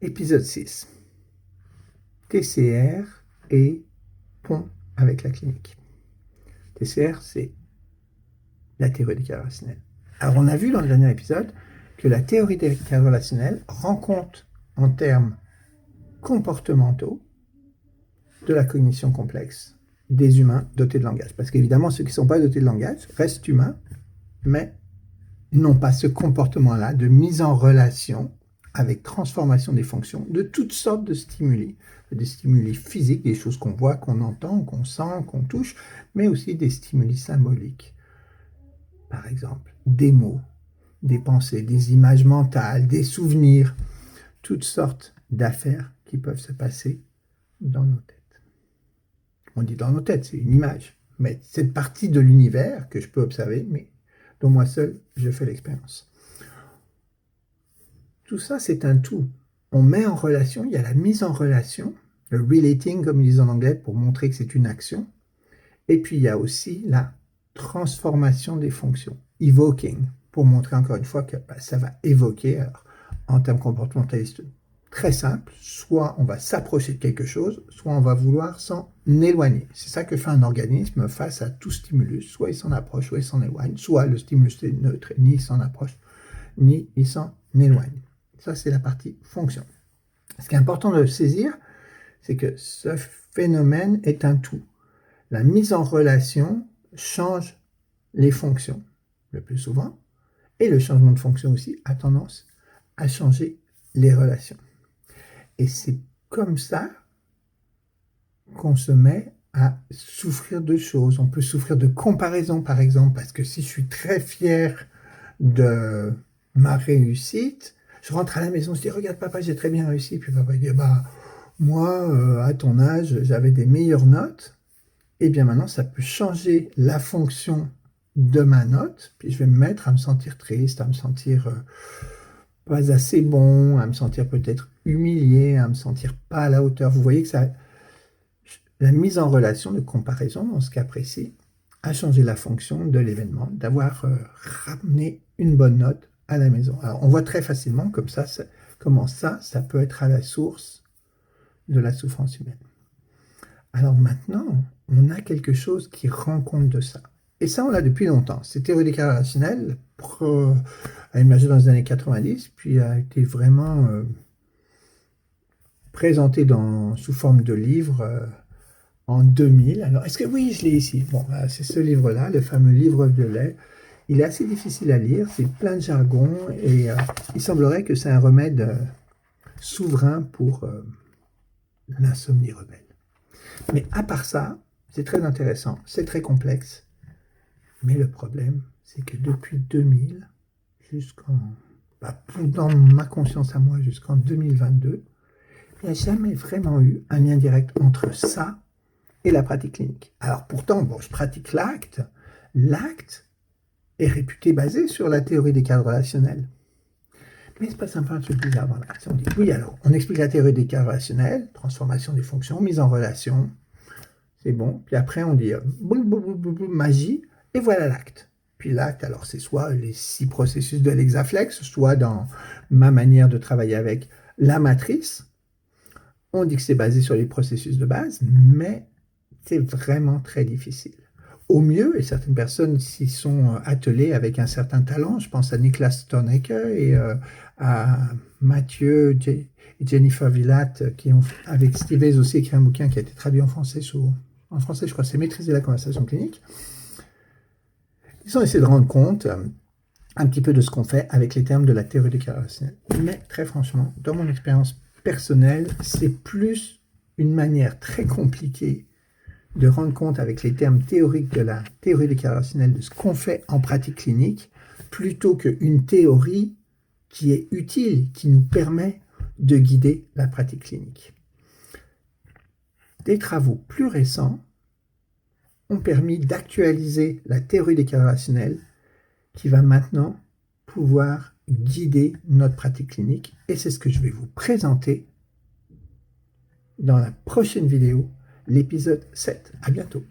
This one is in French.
Épisode 6. TCR et pont avec la clinique. TCR, c'est la théorie des cadres relationnels. Alors, on a vu dans le dernier épisode que la théorie des cadres relationnels rend compte en termes comportementaux de la cognition complexe des humains dotés de langage. Parce qu'évidemment, ceux qui ne sont pas dotés de langage restent humains, mais n'ont pas ce comportement-là de mise en relation avec transformation des fonctions de toutes sortes de stimuli. Des stimuli physiques, des choses qu'on voit, qu'on entend, qu'on sent, qu'on touche, mais aussi des stimuli symboliques. Par exemple, des mots, des pensées, des images mentales, des souvenirs, toutes sortes d'affaires qui peuvent se passer dans nos têtes. On dit dans nos têtes, c'est une image, mais cette partie de l'univers que je peux observer, mais dont moi seul, je fais l'expérience. Tout ça, c'est un tout. On met en relation, il y a la mise en relation, le relating, comme ils disent en anglais, pour montrer que c'est une action. Et puis, il y a aussi la transformation des fonctions, evoking, pour montrer encore une fois que ça va évoquer, alors, en termes comportementalistes, très simple, soit on va s'approcher de quelque chose, soit on va vouloir s'en éloigner. C'est ça que fait un organisme face à tout stimulus, soit il s'en approche, soit il s'en éloigne, soit le stimulus est neutre, ni il s'en approche, ni il s'en éloigne. Ça, c'est la partie fonction. Ce qui est important de saisir, c'est que ce phénomène est un tout. La mise en relation change les fonctions le plus souvent, et le changement de fonction aussi a tendance à changer les relations. Et c'est comme ça qu'on se met à souffrir de choses. On peut souffrir de comparaison, par exemple, parce que si je suis très fier de ma réussite, je rentre à la maison, je dis « Regarde papa, j'ai très bien réussi ». Puis papa dit « Moi, à ton âge, j'avais des meilleures notes. » Et bien maintenant, ça peut changer la fonction de ma note. Puis je vais me mettre à me sentir triste, à me sentir pas assez bon, à me sentir peut-être humilié, à me sentir pas à la hauteur. Vous voyez que ça, la mise en relation de comparaison, dans ce cas précis, a changé la fonction de l'événement, d'avoir ramené une bonne note à la maison. Alors, on voit très facilement comme ça, comment ça peut être à la source de la souffrance humaine. Alors maintenant, on a quelque chose qui rend compte de ça. Et ça, on l'a depuis longtemps. Cette théorie des cadres relationnels a émergé dans les années 90, puis a été vraiment présentée sous forme de livre en 2000. Alors, est-ce que oui, je l'ai ici. Bon, c'est ce livre-là, le fameux livre violet. Il est assez difficile à lire, c'est plein de jargon, et il semblerait que c'est un remède souverain pour l'insomnie rebelle. Mais à part ça, c'est très intéressant, c'est très complexe. Mais le problème, c'est que depuis 2000, dans ma conscience à moi, jusqu'en 2022, il n'y a jamais vraiment eu un lien direct entre ça et la pratique clinique. Alors pourtant, je pratique l'acte. L'acte est réputé basé sur la théorie des cadres relationnels. Mais il se passe un peu un truc bizarre dans l'acte. On dit, oui, alors, on explique la théorie des cadres relationnels, transformation des fonctions, mise en relation, c'est bon. Puis après, on dit, magie, et voilà l'acte. Puis l'acte, alors, c'est soit les 6 processus de l'hexaflex, soit dans ma manière de travailler avec la matrice. On dit que c'est basé sur les processus de base, mais c'est vraiment très difficile. Au mieux, et certaines personnes s'y sont attelées avec un certain talent, je pense à Niklas Stornecker et à Mathieu et Jennifer Villatt, qui ont, avec Steve Hayes aussi, écrit un bouquin qui a été traduit en français, en français je crois, c'est Maîtriser la conversation clinique. Ils ont essayé de rendre compte un petit peu de ce qu'on fait avec les termes de la théorie des cadres relationnels. Mais très franchement, dans mon expérience personnelle, c'est plus une manière très compliquée de rendre compte avec les termes théoriques de la théorie des cadres relationnels de ce qu'on fait en pratique clinique, plutôt qu'une théorie qui est utile, qui nous permet de guider la pratique clinique. Des travaux plus récents ont permis d'actualiser la théorie des cadres relationnels qui va maintenant pouvoir guider notre pratique clinique. Et c'est ce que je vais vous présenter dans la prochaine vidéo, l'épisode 7. À bientôt.